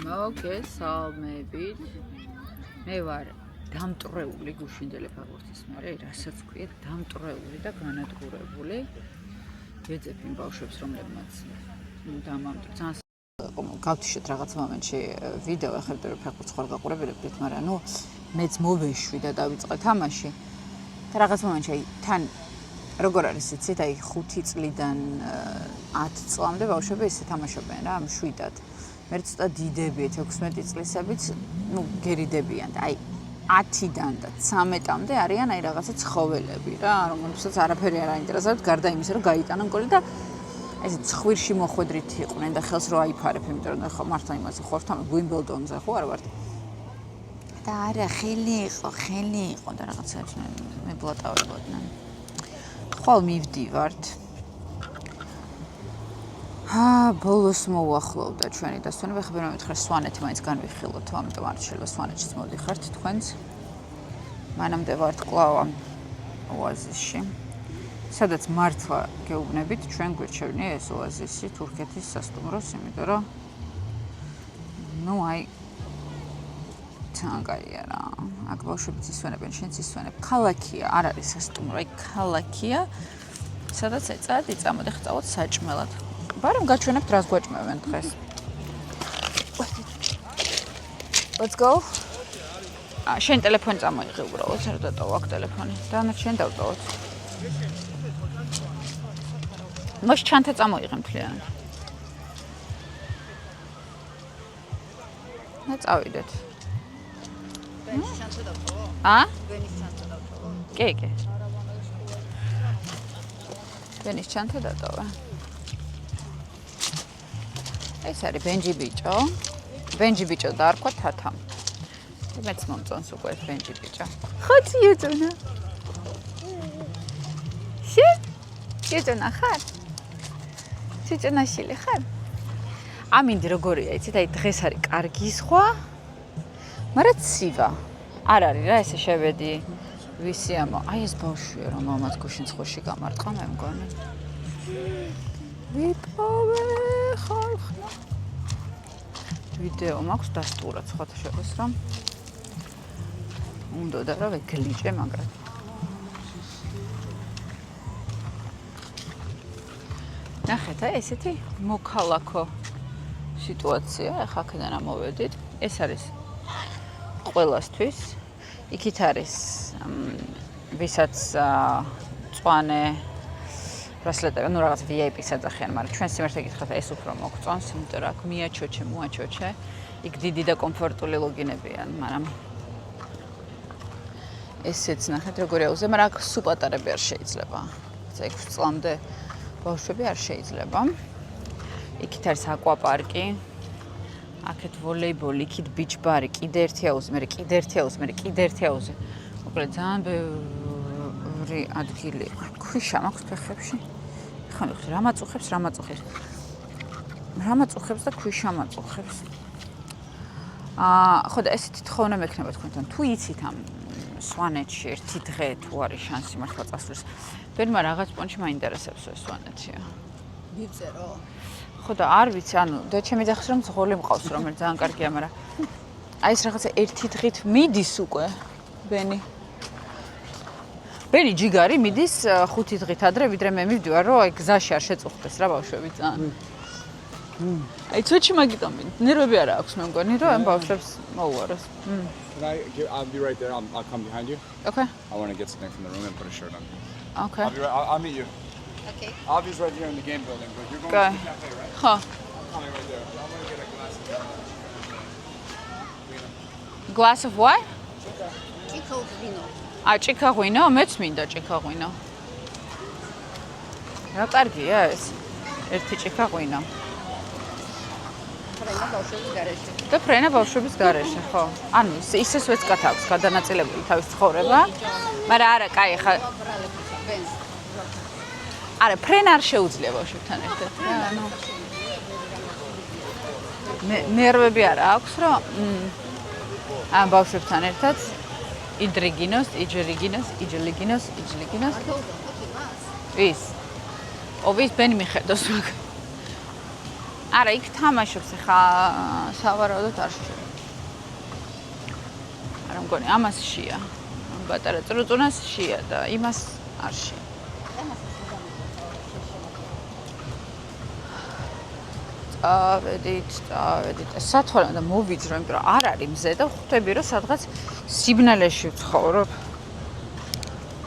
მოგესალმებით. მე ვარ დამტვრეული გუშინდელი ფეხბურთის მერე, რასაც ქვია დამტვრეული და განადგურებული. ვეძებ იმ ბავშვებს, რომლებმაც ძალიან გავთიშეთ რაღაც მომენტში ვიდეო ახერდე ფეხბურთს ხარ გაყურებილებდით, მაგრამ მეც მოვეშვი და დავიწყე თამაში. და რაღაც მომენტში თან როგორ არის იცით, 5 წლიდან 10 წლამდე ბავშვები ისე თამაშობენ რა, მშვიდად. მე ცოტა დიდებიეთ, 16 წლისებიც, გერიდებიან და 10-დან და 13-მდე არიან რაღაცა ცხოველები რა, რომელსაც არაფერი არ აინტერესებთ, გარდა იმისა, რომ გაიტანონ გოლი და ესე ცხვირში მოხვედრით იყვნენ და ხელს რო აიფარებ, იმიტომ რომ ხო მართლა იმაზე ხორთ ამ უიმბლდონზე ხო არ ვართ. და არა, ხელი იყო და რაღაცა მებლატავებოდნენ. ხვალ მივდივართ. ბოლოს მოუახლოვდა ჩვენი დასვენება, ხა ვერ მომეთხარ სვანეთი მაინც განვიხილოთ, ამიტომ არ შეიძლება სვანეთშიც მოდიხართ თქვენც. მანამდე ვართ კვლავ ამ ოაზისში. სადაც მართლა გეუბნებით, ჩვენ გვირჩევნია ეს ოაზისი თურქეთის სასტუმროს, იმიტომ რომ თან კაია რა. აქ ბავშვებიც ისვენებენ, შენც ისვენებ. ქალაქია, არ არის სასტუმრო, ქალაქია, სადაც ეწად იწამოდე ხწავოთ საჭმელად. ბარემ გაჩვენებთ რას გვაჭმევენ დღეს. Let's go. შენ ტელეფონი წამოიღე უბრალოდ, არ დატოვო აქ ტელეფონი. და შენ დავტოვოთ. მოშ ჩანთა წამოიღე მთლიანად. და წავიდეთ. ვენის ჩანთა დავტოვო? ვენის ჩანთა დავტოვო. კი. ვენის ჩანთა დატოვე. ეს არის ბენჯი ბიჭო. ბენჯი ბიჭო დაარქვა თათამ. მეც მომწონს უკვე ეს ბენჯი ბიჭო. ხოთი ეწონა. შეწონა ხარ? შეწონაშილი ხარ? ამინდი როგორია, იცით, დღეს არის კარგი სხვა, მაგრამ ცივა. არ არის რა, ესე შევედი. ვისი ამო, ეს ბავშვია, რომ მამაც გუშინ ცხოში გამარტყა, მე მგონი. ვიპოვე ხალხნა. ვიდეო მაქვს დასტურა ცხოთ შეგოს რომ უნდა და რა ვეგლიჭე მაგრამ ნახეთ ესეთი მოქალაქო სიტუაცია ახლა აქედან ამოვედით ეს არის ყველასთვის იქით არის ვისაც წვანე ბრასლეტები, რაღაცა VIP-ს აძახიან, მაგრამ ჩვენ სიმართლე გითხრათ, ეს უფრო მოგწონს, იმიტომ რომ აქ მოაჩოჩე, იქ დიდი და კომფორტული ლოგინებიან, მაგრამ ესეც ნახეთ როგორი აუზე, მაგრამ აქ სუპატარები არ შეიძლება. 6 წლამდე ბავშვები არ შეიძლება. იქით არის აკვაპარკი, აქეთ ვოლეიბოლი, იქით ბიჩ ბარი, კიდე ერთი აუზი, მე კიდე ერთი აუზი. მოკლედ ძალიან ბევრი ადგილი. ქვიშა მაქვს ფეხებში. ხა მიხდი, რა მაწუხებს და ქვიშა მაწუხებს. ხო და ესეთი თხოვნა მექნება თქვენთან. თუ იცით ამ სვანეთში ერთი დღე თუ არის შანსი მართლა წასვლის. ბერმა რაღაც პონჩი მაინტერესებს ეს სვანეთია. ვიწერო. ხო და არ ვიცი, და ჩემი ძახს რომ ზღოლი მყავს, რომელიც ძალიან კარგია, მაგრამ ეს რაღაცა ერთი დღით მიდის უკვე, ბენი. ბენი ჯიგარი მიდის 5 დღით ადრე, ვიდრე მე მივდივარ, რომ გზაში არ შეწუხდეს რა ბავშვები ძალიან. ცოტში მაგიტომ ნერვები არა აქვს მე მგონი, რომ ამ ბავშვებს მოუაროს. I'll be right there. I'll come behind you. Okay. I want to get something from the room and put a shirt on. Okay. I'll meet you. Okay. Avi's right here in the game building, but you're going to the cafe, right? Huh. I'm coming right there. I'm going to get a glass of what? Chico vino. ჭიქა ღვინო, მეც მინდა ჭიქა ღვინო. რა კარგია ეს? ერთი ჭიქა ღვინო. ფრენა ბავშვების გარეშე. და ფრენა ბავშვების გარეშე, ხო? ანუ ისეს ვეცკათ აქვს გადანაწილებული თავის ცხოვრება. მაგრამ არა, კაი, ხა არა, ფრენა არ შეუძლია ბავშვებთან ერთად. ანუ ნერვები არა აქვს, რომ ამ ბავშვებთან ერთად იჯლიგინოს. ვის? ვის ბენი მიხედოს მაგ. არა, იქ თამაშობს ხა სავარაუდოდ არ შევა. არა მგონი, ამას შია. პატარა წრუწუნას შია და იმას არ შია. წავედით. სათვალე და მოვიძრო, იმიტომ რომ არ არის მზე და ხვდები რომ სადღაც სიბნელეში ვცხოვრობ.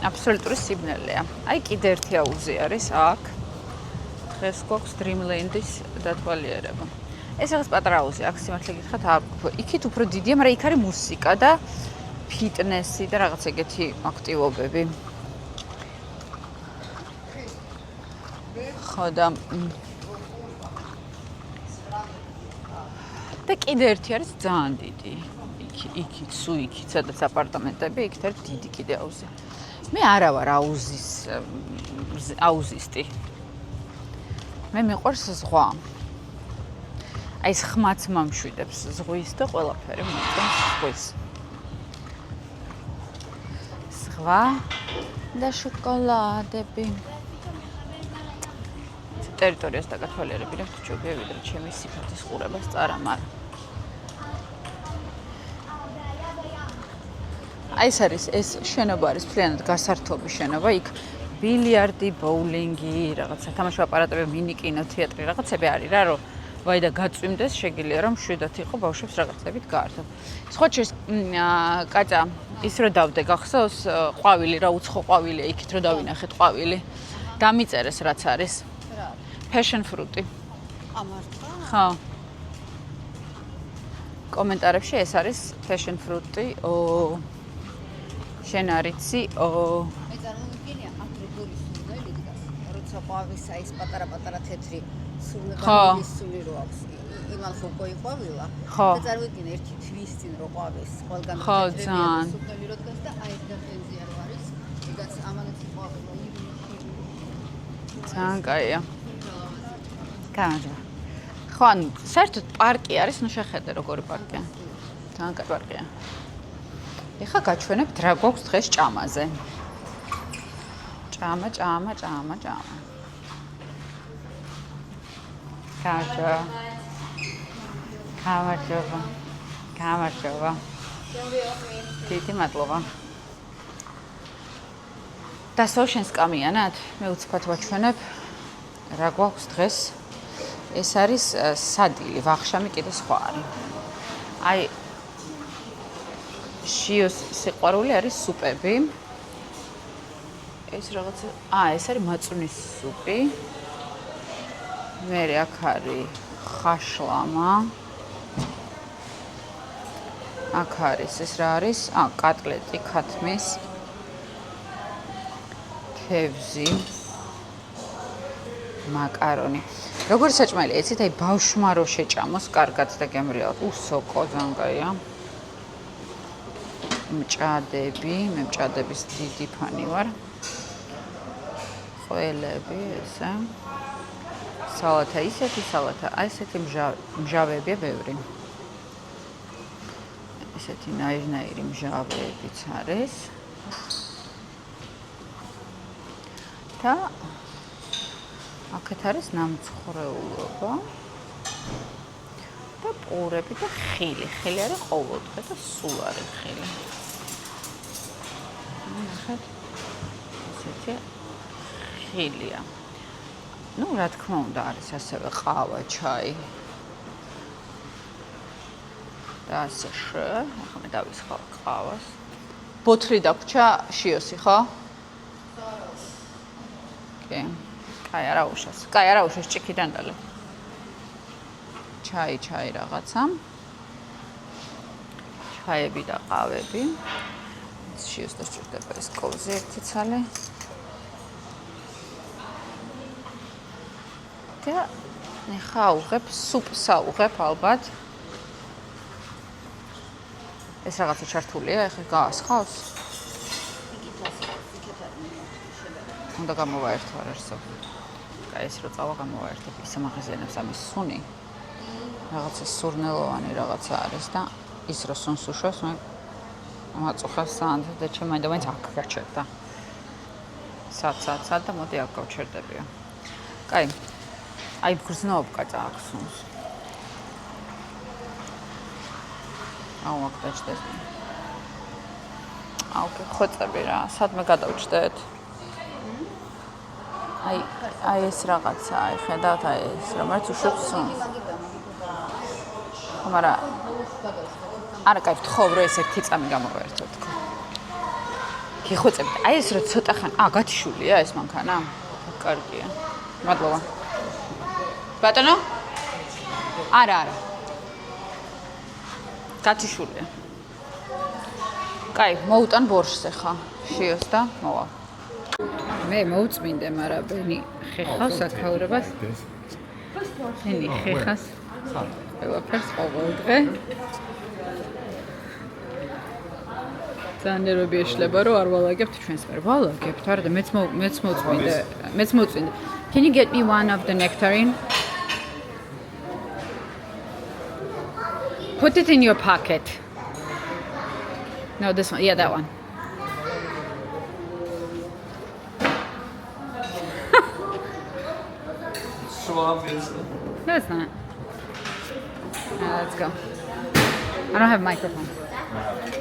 აბსოლუტური სიბნელეა. აი კიდე ერთი აუზი არის აქ. დღეს გვაქვს Dreamland-ის დათვალიერება. ეს რაღაც პატარა აუზი, აქ სიმართლე გითხრათ, იქით უფრო დიდია, მაგრამ იქ არის მუსიკა და ფიტნესი და რაღაც ეგეთი აქტივობები. ხო და კიდე ერთი არის ძალიან დიდი. იქით, სულ იქით, სადაც აპარტამენტები, იქით არის დიდი კიდე აუზი. მე არა ვარ აუზისტი. მე მიყვარს ზღვა. აი ეს ხმაც მომშვიდებს ზღვის და ყველაფერი მომწონს ზღვის. ზღვა და შოკოლადები. ტერიტორიას დაკათვალიერებინებ ხუჭობია ვიდრე ჩემი სიფათის ყურებას წარამარ. აი ეს შენობა არის მთლიანად გასართობი შენობა, იქ ბილიარდი, ბოულინგი, რაღაცა თამაშო აპარატები, მინი კინოთეატრი, რაღაცები არის რა, რომ ვაი და გაწვიმდეს, შეგიძლია რომ შვიდათ იყო ბავშვებს რაღაცებით გაართო. სხვა შეს კატა ის რო დავდე გახსოვს ყვავილი რა უცხო ყვავილია იქით რო დავინახეთ ყვავილი. დამიწერეს რაც არის. Passion fruit-ი. ამარტო? ხო. კომენტარებში ეს არის passion fruit-ი, შენ არიცი, მე წარმოვიდგენია აფრიკული სულელი დგას. როცა ყვავისა ის პატარა თეთრი სული რო აქვს. იმან ხო იყვავილა. და წარმოვიდგინე ერთი თვის წინ რო ყვავის ყველგან სული რო დგას და აი ეს გაფენზია რო არის. იგაც ამანაც იყვავილა ივნისში. ძალიან კაია. გამარჯობა. ხო, ანუ საერთოდ პარკი არის, ნუ შეხედე როგორი პარკია. ძალიან კაი პარკია. ეხლა გაჩვენებთ რა გვაქვს დღეს ჭამაზე. ჭამა. გამარჯობა. დიდი მადლობა. დასო შენ სკამიანად? მე უცბად ვაჩვენებ რა გვაქვს დღეს. ეს არის სადილი, ვახშამი კიდე სხვა არის. აი შიოს სიყვარული არის სუპები. ეს რაღაცა, ეს არის მაწვნის სუპი. მე აქ არის ხაშლამა. აქ არის ეს რა არის? კატლეტი ქათმის. თევზი. მაკარონი. როგორი საჭმელი, იცით, აი ბავშვმა რო შეჭამოს, კარგად და გემრიელად. სოკო ძალიან კაია. მჭადები, მე მჭადების დიდი ფანი ვარ. ყველები ესე. სალათა, ისეთი სალათა, ესეთი მჟავებია ბევრი. ესეთი ნაირ-ნაირი მჟავებიც არის. და აქეთ არის ნამცხრეულობა და პურები და ხილი. ხილი არის ყოველდღე და სულ არის ხილი. ნახეთ. ესეთი ხილია. ნუ რა თქმა უნდა არის ასევე ყავა, ჩაი. და ასე შე, ახლა მე დავისხავ ყავას. ბოთლი დაგვრჩა შიოსი, ხო? კი. კაი, არა უშავს, ჭიქიდან დალე. ჩაი რაღაცა. ჩაები და ყავები. შიოს და სჭირდება ეს კოვზი ერთი ცალე. და ნახა აუღებ, სუპს აუღებ ალბათ. ეს რაღაცა ჩართულია, ეხლა გაასხავს. უნდა გამოვაერთო არ არსებობს. კაი, ეს რო წავა გამოვაერთებ, ისე მაღაზიანებს ამის სუნი. რაღაცა სურნელოვანი რაღაცა არის და ის რო სუნს უშვებს, მე მაწუხებს სანდ და ჩემ მაინც აქ გაჩერდა. სად და მოდი აქ გავჩერდებიო. კაი. აი გრძნობა წააქვს. აუ აქ დაჭდეს. აუ ხოწები რა, სადმე გადავჭდეთ? აი ეს რაღაცა, აი ხედავთ აი ეს, რომელიც უშვებს სუნს. მაგრამ არა, კაი, ვთხოვ, რომ ეს ერთი წამი გამოვერთო თქო. გიხოწებთ. აი ეს რო ცოტა ხან, გათიშულია ეს მანქანა? კარგია. მადლობა. ბატონო? არა. გათიშულია. კაი, მოუტან ბორშს ახლა. შიოს და მოვა. მე მოუწმინდე, მაგრამ ბენი ხეხავს აქაურებას. ბენი ხეხას. ყველაფერს ყოველდღე. ძალიან ნერვები ეშლება, რომ არ ვალაგებთ ჩვენს მიერ. ვალაგებთ, არა და მეც მოუწმინდე. Can you get me one of the nectarine? Put it in your pocket. No, this one. Yeah, that one. So obviously. No, it's not. Let's go. I don't have a microphone.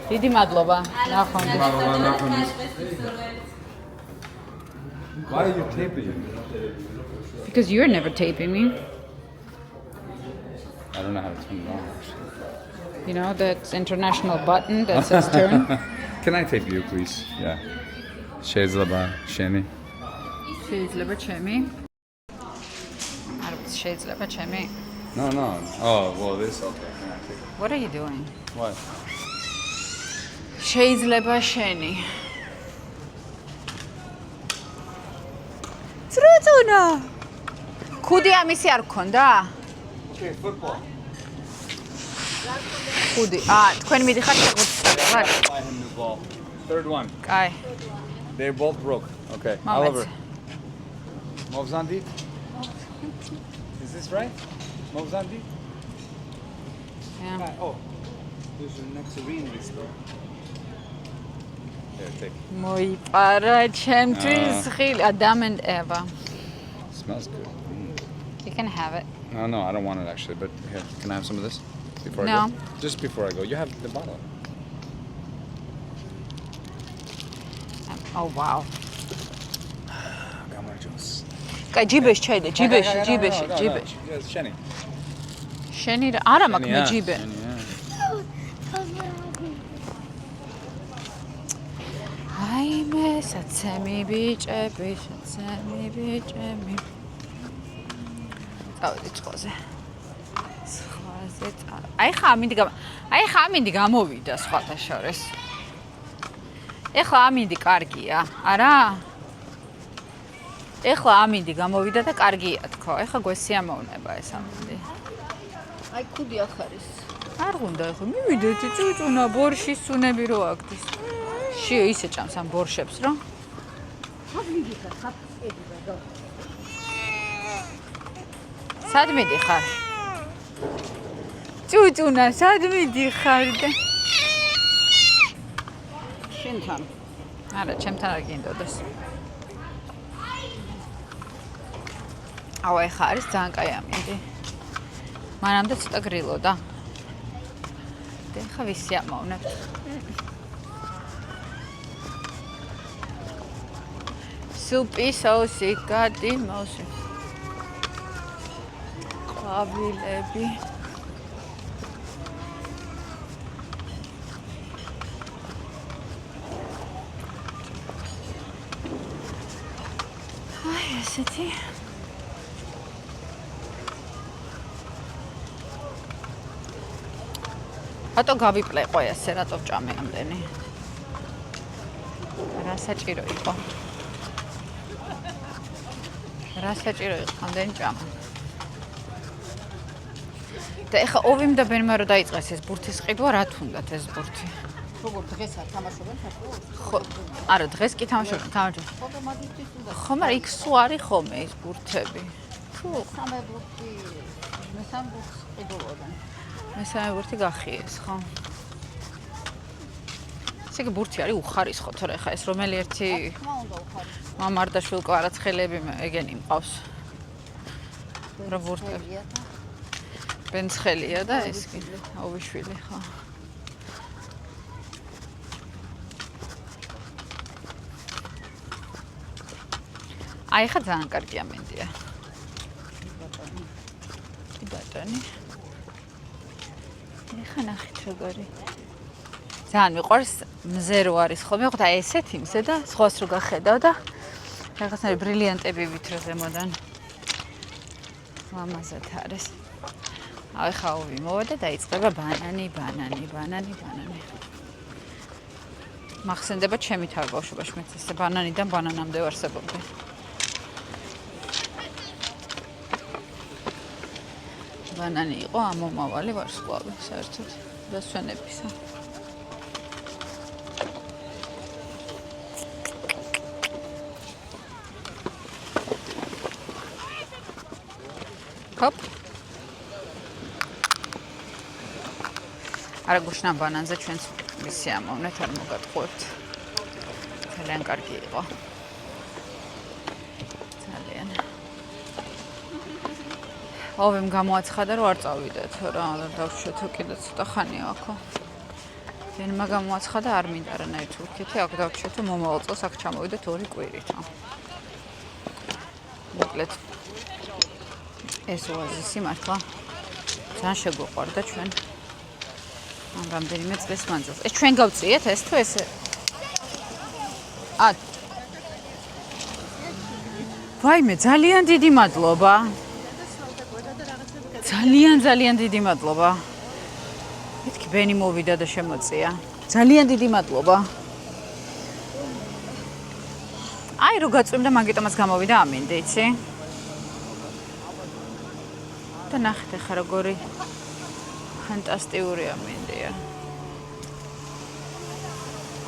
Დიდი მადლობა. ნახვამდის. Why are you taping? Because you're never taping me. I don't know how to turn it on. Actually. You know that international button that says turn. Can I tape you, please? Yeah. შეიძლება შენი. შეიძლება ჩემი. არ ვიცი, შეიძლება ჩემი. No. Oh, well, this okay. Can I take it? What are you doing? What? შეიძლება შენი. წრუწუნა. ხუდი ამისი არ გქონდა? Okay, football. ხუდი. თქვენ მიდიხართ შეგვიძლია. Buy him new ball. Third one. კაი. They're both broke. Okay. Moments. Oliver. Movzandi? Is this right? Movzandi? Yeah. Oh. There's a nectarine in this store. Here, take. მოიპარა ჩემთვის ხილი Adam and Eva. Smells good. You can have it. No, I don't want it actually, but here, can I have some of this? Before I No. go? Just before I go. You have the bottle. Oh wow. Gamma-juice. კაი ჯიბეში ჩაიდე, ჯიბეში. Yes, Shani. შენი რა არა მაქვს მე ჯიბე. აი მე საცემი ბიჭები. წავედი წყოზე. აი ხა ამინდი გამოვიდა სხვათა შორის. ეხლა ამინდი კარგია, არა? ეხლა ამინდი გამოვიდა და კარგია თქო. ეხლა გვესიამოვნება ეს ამინდი. აი ხუდი ახ არის. არ უნდა ეხლა მივიდეთ წუწუნა ბორშის სუნები რო აქდის. შიო ისე ჭამს ამ ბორშებს რო. სად მიდიხარ? წუწუნა სად მიდიხარ და? შენთან. არა, ჩემთან არ გინდოდეს. აუ ეხა არის ძალიან კაი ამინდი. მანამდე ცოტა გრილოდა. და ეხა ვისიამოვნებთ. სუპი, სოუსი, გადი, მოსი. ყვავილები. აი ესეთი. რატო გავიპლეყო ესე, რატო ვჭამე ამდენი? რა საჭირო იყო? ამდენი ჭამა. და ეხა ოვიმ და ბენმა რო დაიწყეს ეს ბურთის ყიდვა, რა თუნდათ ეს ბურთი? როგორ დღესაც თამაშობენ თასო? ხო, არა, დღეს კი თამაშობენ. ხო და მაგისთვის უნდა. ხო, მაგრამ იქ სულ არის ხოლმე ეს ბურთები. თუ სამე ბურთი, მესამე ბურთს ყიდულობენ. მესამე ბურთი გახიეს, ხო? ესე იგი ბურთი არის უხარისხო, თორე ხა ეს რომელი ერთი თქმა უნდა უხარისხო. მამარდაშვილკო არაცხელები ეგენი მყავს. რა ვურტები. ბენცხელია და ეს კი ოვიშვილი ხო. აი ხა ძალიან კარგი ამინდია. ბატონი. ეხა ნახეთ როგორი. ძალიან მიყვარს მზე რო არის ხოლმე, ხო და ესეთი მზე და სხვას რო გახედავ და რაღაცნაირი ბრილიანტები ვითრო ზემოდან. ლამაზად არის. აი ხა ვიმოვა და დაიწყება ბანანი. მახსენდება ჩემი თავი ბავშვობაში, მეც ესე ბანანიდან ბანანამდე ვარსებობდი. ბანანი იყო ამომავალი ვარსკვლავი საერთოდ დასვენებისა. Hop. არა გუშნან ბანანზე ჩვენც მისი ამოვნეთ არ მოგატყუებთ. ძალიან კარგი იყო. ძალიან. ოვემ გამოაცხადა რომ არ წავიდეთ რა, დავშვეთო კიდე ცოტა ხანია აქო. ენმა გამოაცხადა არ მინდა რანაირ თურქეთი, აქ დავშვეთო მომავალ წელს აქ ჩამოვიდეთ 2 კვირით. მოკლედ ეს ოაზისი მართლა ძალიან შეგვიყვარდა ჩვენ ამ რამდენიმე წლის მანძილზე. ეს ჩვენ გავწიეთ ეს თუ ესე? ვაიმე, ძალიან დიდი მადლობა. ძალიან დიდი მადლობა. მეთქი ბენი მოვიდა და შემოწია. ძალიან დიდი მადლობა. აი რო გაწვიმდა მაგიტომაც გამოვიდა ამინდი, იცი? და ნახეთ ახლა როგორი ფანტასტიკური ამინდია.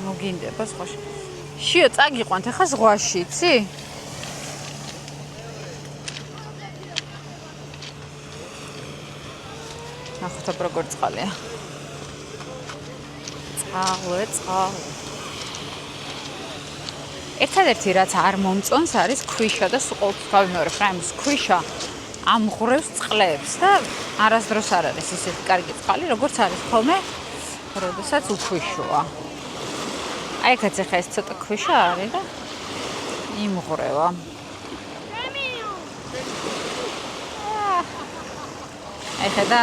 მოგინდება ზღვაში. შიო წაგიყვანთ ახლა ზღვაში, იცი? ნახოთ აბა როგორ წყალია. წყალი. ერთადერთი რაც არ მომწონს არის ქვიშა და სულ გავიმეორებ რა იმის ქვიშა ამღვრევს წყლებს და არასდროს არ არის ისეთი კარგი წყალი, როგორც არის ხოლმე, როდესაც უქვიშოა. აი ხაც ახლა ეს ცოტა ქვიშა არის და იმღვრევა. აი ხედა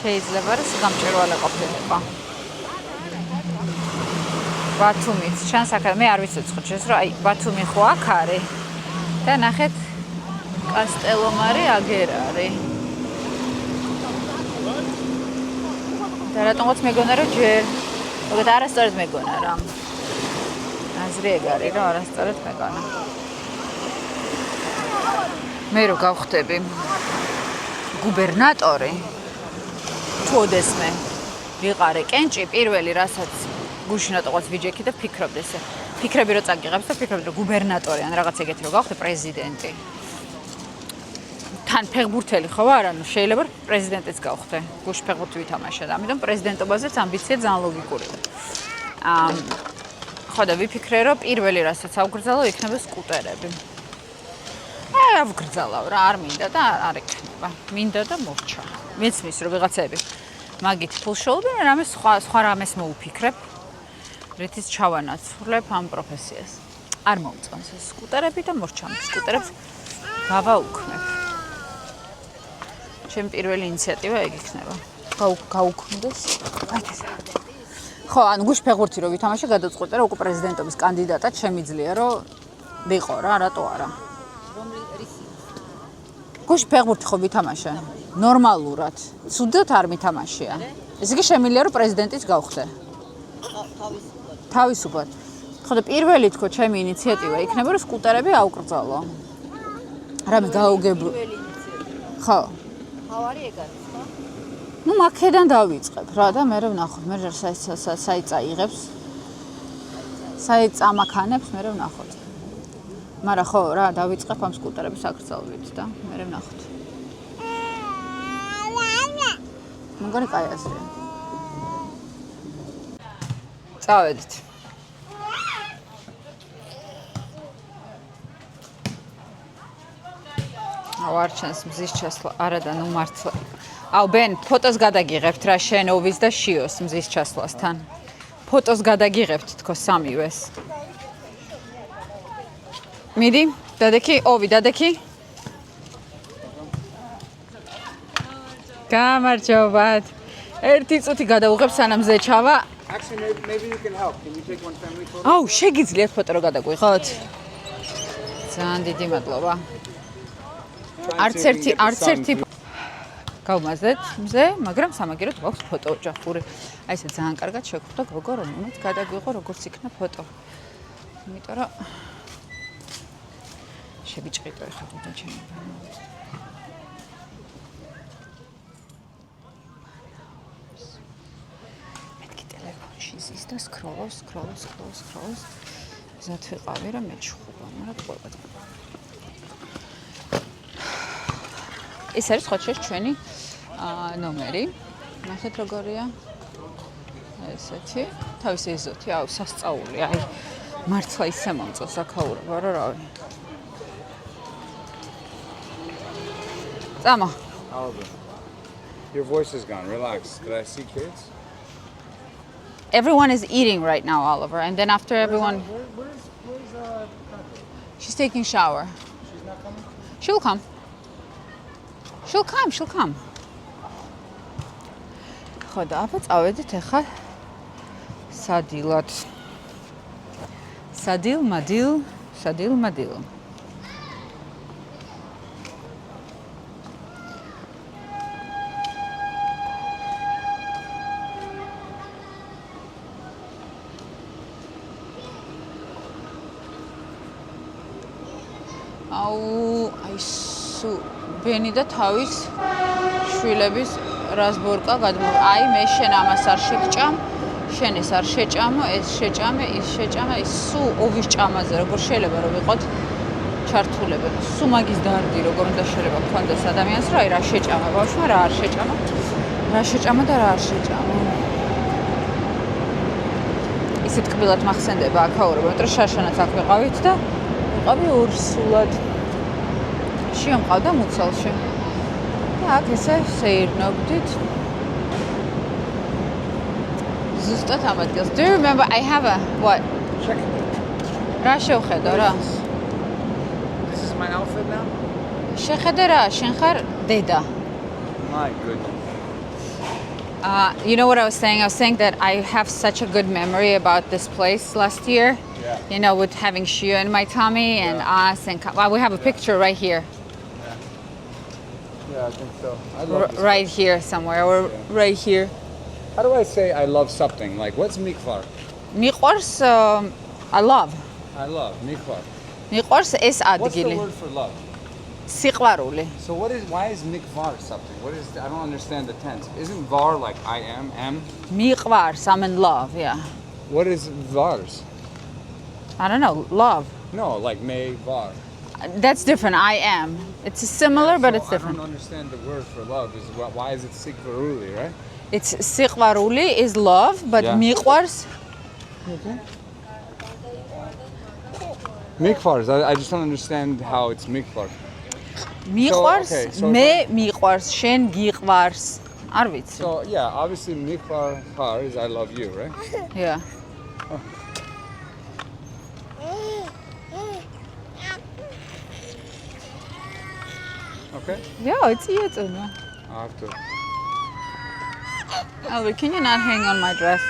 შეიძლება რომ გამჭვირვალე ყოფილიყო. ბათუმით ჩანს აქ მე არ ვიცი ცხოჩეს რომ აი ბათუმი ხო აქ არის და ნახეთ კასტელომარი აგერ არის. და რატომღაც მეგონა რომ ჯერ მოგეთ არასწორად მეგონა რა. აზრი ეგ არის რომ არასწორად მეგონა. მე რო გავხდები გუბერნატორი თუ ოდესმე ვიყარე კენჭი პირველი რასაც გუშინატოყაც ვიჯექი და ფიქრობდი ესე. ფიქრები რომ წაგიღებს და ფიქრობდი რომ გუბერნატორი ან რაღაც ეგეთი რომ გავხდე პრეზიდენტი. თან ფეხბურთელი ხო ვარ, ანუ შეიძლება პრეზიდენტიც გავხდე. გუშ ფეხბურთი ვითამაშე და ამიტომ პრეზიდენტობაზეც ამბიცია ძალიან ლოგიკურია. ხო და ვიფიქრე რომ პირველი რასაც ავგრძალო იქნება სკუტერები. ავგრძალავ რა, არ მინდა და არ იქნება. მინდა და მორჩა. მეცმის რომ ვიღაცები მაგით ფულშოულობენ, რამე სხვა რამეს მოუფიქრებ. რითიც ჩავანაცვლებ ამ პროფესიას. არ მომწონს ეს სკუტერები და მორჩამ. სკუტერებს გავაუქმებ. ჩემი პირველი ინიციატივა ეგ იქნება. გაუქმდეს. ხო, ანუ გუშ ფეხბურთი რო ვითამაშე, გადაწყვეტე რომ უკვე პრეზიდენტობის კანდიდატად შემიძლია რომ ვიყო რა, რატო არა? გუშ ფეხბურთი ხო ვითამაშე? ნორმალურად. ცუდად არ მითამაშია. ესე იგი შემიძლია რომ პრეზიდენტიც გავხდე. თავისუფლად. ხო და პირველი თქო ჩემი ინიციატივა იქნება რომ სკუტერები აუკრძალო. რამე გაუგებლო. ხო. თავარი ეგ არის, ხო? ნუ მაქედან დავიწყებ რა და მე ვნახოთ, მე საიწაიღებს. საიწამაქანებს მე ვნახოთ. მაგრამ ხო რა, დავიწყებ ამ სკუტერების აკრძალვით და მე ვნახოთ. მგონი კაი აზრია. წავედით. ავარჩენს მზის ჩასვლა. არა და ნუ მართლა. აუ ბენ, ფოტოს გადაგიღებთ რა შენოვის და შიოს მზის ჩასვლასთან. ფოტოს გადაგიღებთ თქო სამივეს. მიდი, დადექი, ოვი, დადექი. გამარჯობათ. ერთი წუთი გადავუღებ სანამ ზე ჩავა. Actually, maybe you can help. Can you take one family photo? აუ, შეგიძლიათ ფოტო რო გადაგვიღოთ? ძალიან დიდი მადლობა. არც ერთი გავმაზეთ მზე, მაგრამ სამაგიეროდ გვაქვს ფოტო ოჯახური. აი ესე ძალიან კარგად შეგხვდა გოგო, რომელმაც გადაგვიღო როგორც იქნა ფოტო. იმიტომ რომ შევიჭყიდო ეხლა თუნდაც ჩემი. მეთქი ტელეფონში ზის და სკროლოს. ზათ ვიყავი რა მეჩხუბა, მაგრამ ყოველდღე. ეს არის ხოჩეს ჩვენი ნომერი. ნახეთ როგორია. ესეთი, თავისი ეზოთი, აუ, სასწაული, აი. მართლა ისე მომწონს აქაურობა, რა რავი. წამა. Oliver, your voice is gone. Relax. Could I see kids? Everyone is eating right now, Oliver, and then after everyone she's taking shower. She's not coming? She'll come. She'll come. ხო და აბა წავედით ახლა სადილად. სადილ. აუ, აი სუ ბენი და თავის შვილების რასბორკა გადმო. აი მე შენ ამას არ შეგჭამ, შენ ეს არ შეჭამო, ეს შეჭამე, ის შეჭამე, ის სუ ოვის ჭამაზე როგორ შეიძლება რომ ვიყოთ ჩართულები. სუ მაგის დარდი როგორ უნდა შეიძლება გქონდეს ადამიანს, რომ აი რა შეჭამა ბავშვმა, რა არ შეჭამა. რა შეჭამა და რა არ შეჭამა. ისეთ კბილად მახსენდება აქაურობა, მეტყვი შაშანაც აქ ვიყავით და ვიყავი ურსულად. შიო მყავდა მუცელში. და აქ ესე სეირნობდით. ზუსტად ამ ადგილს. Do you remember I have a what? რა შევხედო რა? This is my outfit now? შეხედე რა, შენ ხარ დედა. My goodness. You know what I was saying? I was saying that I have such a good memory about this place last year. Yeah. You know, with having Shio in my tummy and us and well, we have a picture right here. Yeah, I think so. I love this. Right here somewhere or right here. How do I say I love something? Like, what's mikvar? მიყვარს I love. I love mikvar. მიყვარს ეს What's the ადგილი. word for love? სიყვარული. So why is mikvar something? I don't understand the tense. Isn't var like I am? მიყვარს, I'm in love, yeah. What is vars? I don't know, love. No, like may var. That's different. I am. It's similar, but it's I different. don't understand the word for love. Why is it sikvaruli, right? It's სიყვარული is love, but Yeah. მიყვარს Mikvar. I just don't understand how it's mikvar. მიყვარს, okay, so მე მიყვარს, შენ გიყვარს. არ ვიცი. So yeah, obviously mikvar is I love you, right? Yeah. Okay. Yeah, it's იეწონა. I have to. Albert, can you not hang on my dress?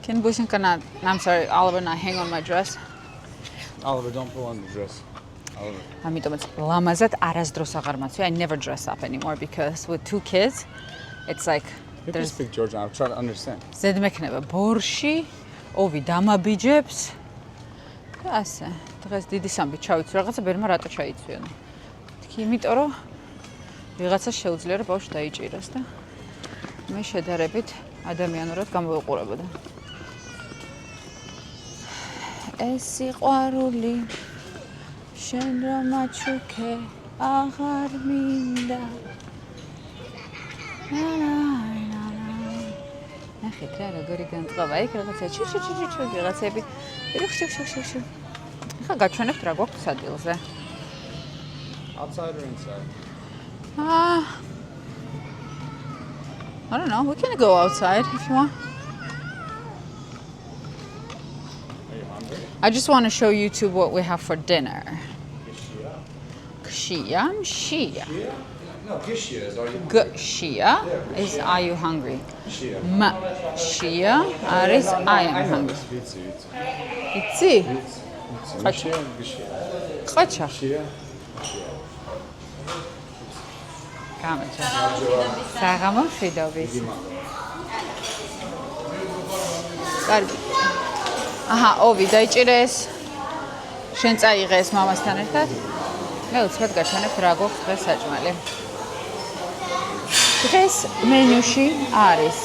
Can Bushin not? I'm sorry, Oliver, not hang on my dress. Oliver, don't pull on the dress. Oliver. ამიტომაც ლამაზად არასდროს აღარ მაცვი. I never dress up anymore because with 2 kids, it's like You can there's speak Georgian. I'm trying to understand. ზედმექნება ბორში, ოვი დამაბიჯებს. და ასე. დღეს დიდი სამბი ჩავიცვი, რაღაცა ბერმა რატო ჩაიცვიო. თქი, იმიტომ რომ ვიღაცა შეუძლია რომ ბავშვი დაიჭიროს და მე შედარებით ადამიანურად გამოვიყურებოდა. ეს სიყვარული შენ რომ მაჩუქე აღარ მინდა. ნახეთ რა როგორი განწყობა იქ რაღაცა ჩუ რაღაცები. ახლა გაჩვენებთ რა გვაქვს სადილზე. Outside or inside? I don't know. We can go outside if you want. Are you hungry? I just want to show YouTube what we have for dinner. Kshia? Shia. No, Gishia is are you Gshia is are you hungry? Gishia. Shia is I am hungry. Იცი? Gishia. Gishia. ყაჩა. Gishia. გამაჩა. საღამო მშვიდობის. კარგი. აჰა, ოვი დაიჭირეს. შენ წაიღე ეს მამასთან ერთად. მე უცბად გაჩვენებ რა გვაქვს დღეს საჭმელი. დღეს მენიუში არის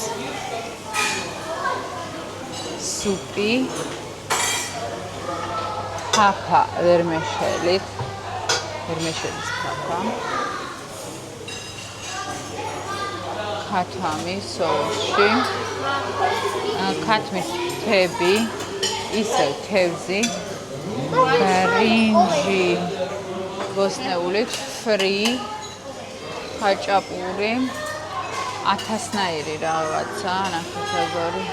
სუპი, ფაფა ვერმიშელით, ვერმიშელის ფაფა, ქათამი სოუსში, ქათმის თები, ისევ თევზი, ბრინჯი ბოსნეულით, ფრი, ხაჭაპური, 1000-ნაირი რაღაცა, ნახეთაგორი,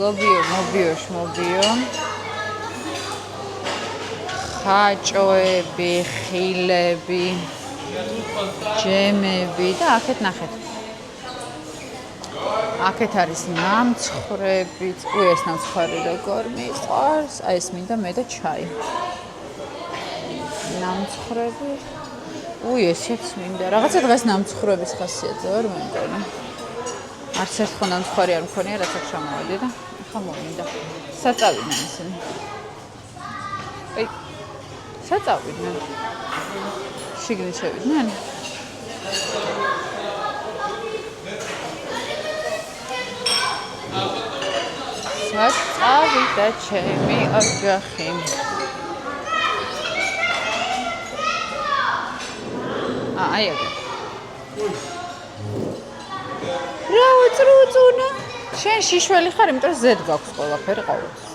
ლობიო, მობიო, ხაჭოები, ხილები, ჯემები და აქეთ ნახეთ. აქეთ არის ნამცხრები, ეს ნამცხვარი როგორ მიყვარს, აი ეს მინდა მე და ჩაი. ნამცხრები. ესეც მინდა. რაღაცა დღეს ნამცხრების ხასიათზე ვარ მე მგონი. არც ერთხელ ნამცხვარი არ მქონია, რაც აქ ჩამოვედი და ახლა მომინდა. საწავიდნენ ისინი. აი, საწავიდნენ. შიგნით შევიდნენ? საწავიდა ჩემი ოჯახი. აი ეგ. რა უწრუწუნა? შენ შიშველი ხარ, იმიტომ რომ ზედ გაქვს ყველაფერი ყოველთვის.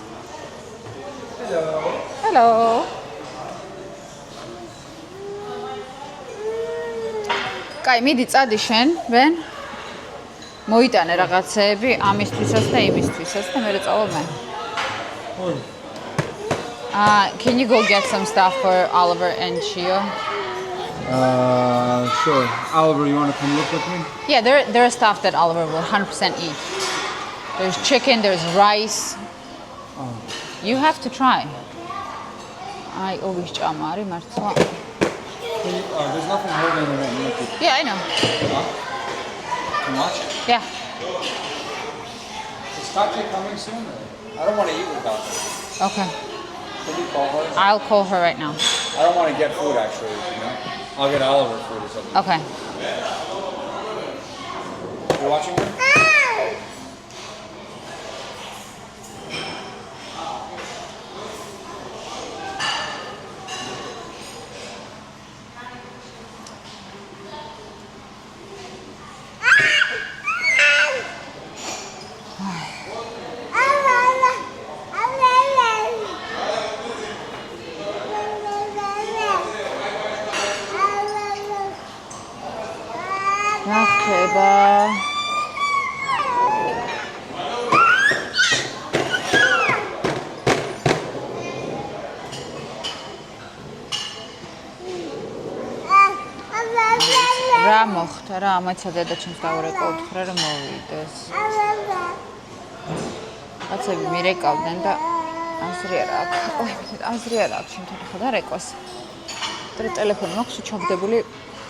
Hello. კაი, მიდი წადი შენ, ვენ. მოიტანე რაღაცეები ამისთვისაც და იმისთვისაც და მე წავალ მე. Can you go get some stuff for Oliver and Chio? Sure. Oliver, you want to come look with me? Yeah, there are stuff that Oliver will 100% eat. There's chicken, there's rice. You have to try. Ai, ovis ჭამარი მართლა. There's nothing holding him in. Yeah, I know. Too much? Yeah. Is Katya coming soon? I don't want to eat without her. Okay. Can you call her? I'll call her right now. I don't want to get food actually, you know? I'll get Oliver food or something. Okay. You watching her? რა ხდება? რა მოხდა რა ამაცა დედაჩემს დაურეკა უთხრა რომ მოვიდეს. კაცები მირეკავდნენ და აზრი არ აქვს. აზრი არ აქვს ჩემთან ხა და რეკვას. ტელეფონი მაქვს ჩაგდებული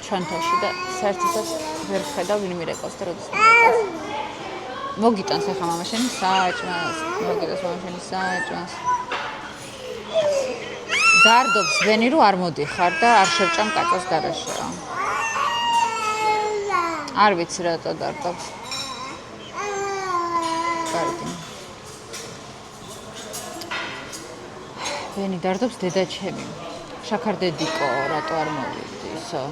ჩანთაში და საერთოდაც ვერ ხედავ ვინ მირეკავს და როდის მირეკავს. მოგიტანს ახლა მამაშენი საჭმელს, მოგიტანს მამაშენი საჭმელს. დარდობს ვენი რომ არ მოდიხარ და არ შევჭამ კაცოს გარაშე. არ ვიცი რატო დარდობს. კარგი. ვენი დარდობს დედაჩემი. შაქარდედიკო რატო არ მოვიდი ისო.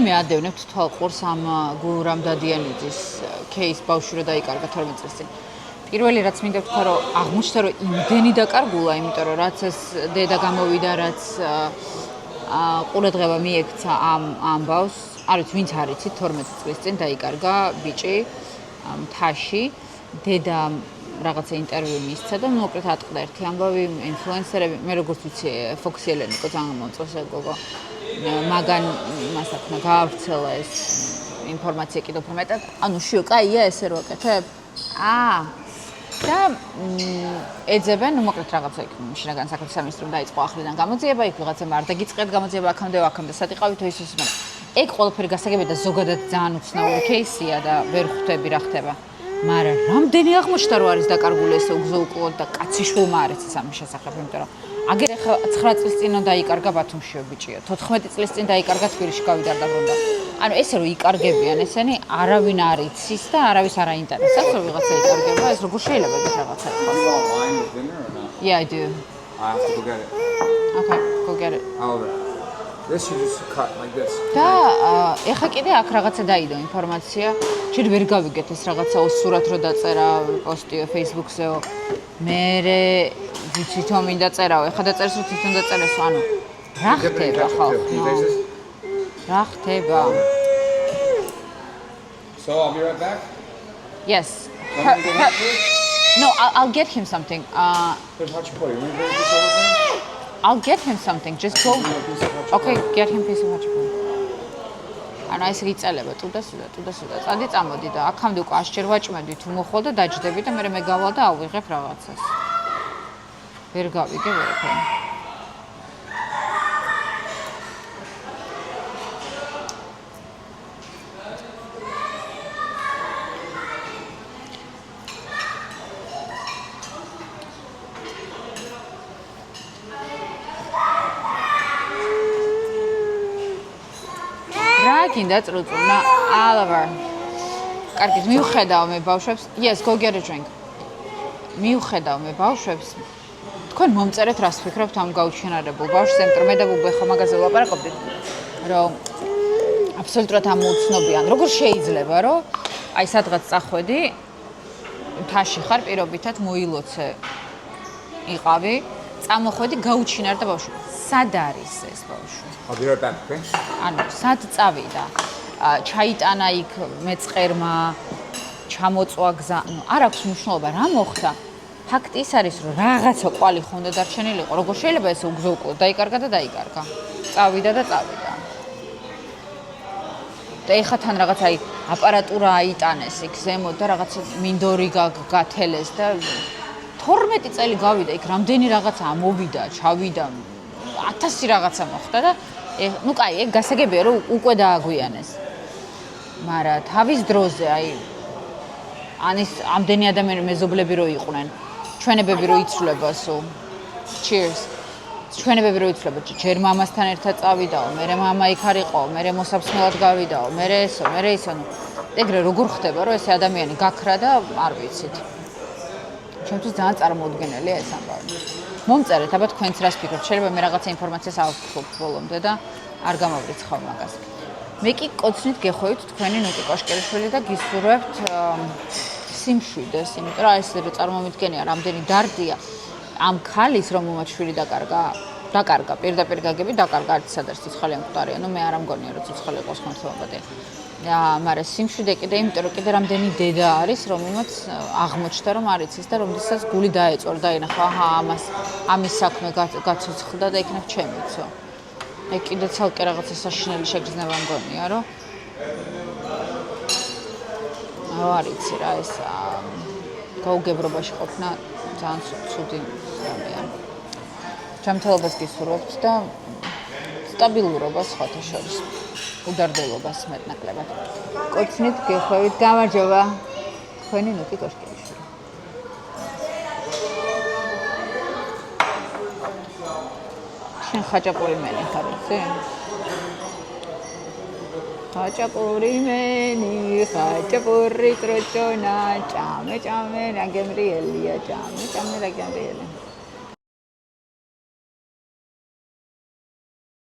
მეადევნებთ თვალყურს ამ გურამ დადიანიძის кейს ბავშვი რო დაიკარგა 12 წლის წინ. პირველი რაც მინდა ვთქვა, რომ აღმოჩნდა, რომ იმდენი დაკარგულა, იმიტომ რომ რაც ეს დედა გამოვიდა, რაც ყურადღება მიექცა ამ ამბავს, არ ვიცი, ვინც არ იცით, 12 წლის წინ დაიკარგა ბიჭი მთაში, დედა რაღაცა ინტერვიუ მისცა და მოკლედ ატყდა ერთი ამბავი, ინფლუენსერები, მე როგორც ვიცი, ფოქსი ელენიკო ძალიან მომწონს გოგო. მაგან მას აქნა გაავრცელა ეს ინფორმაცია კიდევ უფრო მეტად. ანუ შიო, კაია ესე რო აკეთებ? და ეძებენ, ну მოკლედ რაღაცა იქ შინაგან საქმეთა სამინისტრომ დაიწყო ახლიდან გამოძიება, იქ ვიღაცამ არ დაგიწყეთ გამოძიება აქამდე სად იყავითო ის მაგრამ ეგ ყველაფერი გასაგებია და ზოგადად ძალიან უცნაური кейსია და ვერ ხვდები რა ხდება. მაგრამ რამდენი აღმოჩნდა რომ არის დაკარგული ესე უგზო-უკვლოდ და კაციშვილმა არ იცის ამის შესახებ, იმიტომ რომ აგერ ახლა 9 წლის წინ დაიკარგა ბათუმშიო ბიჭია, 14 წლის წინ დაიკარგა თბილისში გავიდა და ბრუნდა. ანუ ესე რომ იკარგებიან ესენი, არავინ არ იცის და არავის არ აინტერესებს რომ ვიღაცა იკარგება, ეს როგორ შეიძლება ეგეთ რაღაცა იყოს? Wine with dinner or not? Yeah, I do. I have to go get it. Okay, go get it. However, this you just cut like this. და ეხა კიდე აქ რაღაცა დაიდო ინფორმაცია. ჯერ ვერ გავიგეთ ეს რაღაცა სურათ რო დაწერა პოსტიო Facebook-ზეო. მერე ვიცი თო მინდა წერაო. ეხა დაწერს რომ თვითონ დაწერესო, ანუ რა ხდება ხალხო? რა ხდება? So I'll be right back. Yes. No, I'll get him something. There's hachapuri. You want to bring this over for me? I'll get him something. Just go. Okay, get him piece of hachapuri. ანუ ესე იწელება ტუდასუდა. წადი წამოდი და აქამდე უკვე ასჯერ ვაჭმევდი თუ მოხვალ და დაჯდები და მე გავალ და ავიღებ რაღაცას. ვერ გავიგე ვერაფერი. გინდა წრუწუნა Oliver. კარგით, მივხედავ მე ბავშვებს. Yes, go get a drink. მივხედავ მე ბავშვებს. თქვენ მომწერეთ რას ფიქრობთ ამ გაუჩინარებულ ბავშვს, იმიტომ მე და ბუბე ხომ მაგაზე ვლაპარაკობდით, რომ აბსოლუტურად ამოუცნობიან. როგორ შეიძლება, რომ აი სადღაც წახვედი, მთაში ხარ პირობითად მოილოცე იყავი, წამოხვედი გაუჩინარდა ბავშვი. სად არის ეს ბავშვი? I'll be right back, okay? ანუ სად წავიდა? ჩაიტანა იქ მეწყერმა, ჩამოწვა გზა, ну არ აქვს მნიშვნელობა რა მოხდა. ფაქტი ის არის, რომ რაღაცა ყვალი ხონდა დარჩენილიყო. როგორ შეიძლება ესე უგზო-უკვლოდ დაიკარგა და დაიკარგა. წავიდა და წავიდა. და ეხა თან რაღაც აი აპარატურა აიტანეს იქ ზემოთ და რაღაც მინდორი გათელეს და 12 წელი გავიდა იქ რამდენი რაღაცა ამოვიდა, ჩავიდა 1000 რაღაცა მოხდა და ну კაი, ეგ გასაგებია რომ უკვე დააგვიანეს. მაგრამ თავის დროზე აი ანის ამდენი ადამიანი მეზობლები რო იყვნენ, ჩვენებები რო იცვლება სულ. Cheers. ჩვენებები რო იცვლება, ჯერ მამასთან ერთად წავიდაო, მერე მამა იქ არ იყო, მერე მოსაბსნელად გავიდაო, მერე ესო, მერე ისო, ну ეგრე როგორ ხდება რომ ეს ადამიანი გაქრა და არ ვიცით. ჩვენთვის ძალიან წარმოუდგენელია ეს ამბავი. მომწერეთ, აბა თქვენც რას ფიქრობთ? შეიძლება მე რაღაცა ინფორმაციას ავთქვათ ბოლომდე და არ გამოვრიცხავ მაგას. მე კი კოცნით გეხოვით თქვენი ნუკი კოშკელიშვილი და გისურვებთ სიმშვიდეს, იმიტომ რომ ეს რო წარმომიდგენია, რამდენი დარდია ამ ქალის რომ მომაჩვილი დაკარგა, პირდაპირ გაგები დაკარგა არც სადაც ცოცხალი ამკვდარია, ну მე არ ამგონია რომ ცოცხალი იყოს ხმათობადე. მაგრამ სიმშვიდე კიდე იმიტომ რომ კიდე რამდენი დედა არის, რომელმაც აღმოჩნდა რომ არ იცის და რომელსაც გული დაეწვა და დაინახა, აჰა, ამის საქმე გაცოცხლდა და იქნებ ჩემიცო. ეგ კიდე ცალკე რაღაცა საშინელი შეგრძნება მგონია, რომ არ იცი რა ეს გაუგებრობაში ყოფნა ძალიან ცუდი რამეა. ჯანმრთელობას გისურვებთ და სტაბილურობას სხვათა შორის. უდარდელობას მეტნაკლებად. კოცნით გეხოვით, გამარჯობა. თქვენი ნუკი კოშკელიშვილი. შენ ხაჭაპური მენი ხარ, იცი? ხაჭაპური მენი, ხაჭაპური წროჭონა, ჭამე, რა გემრიელია, ჭამე, რა გემრიელი.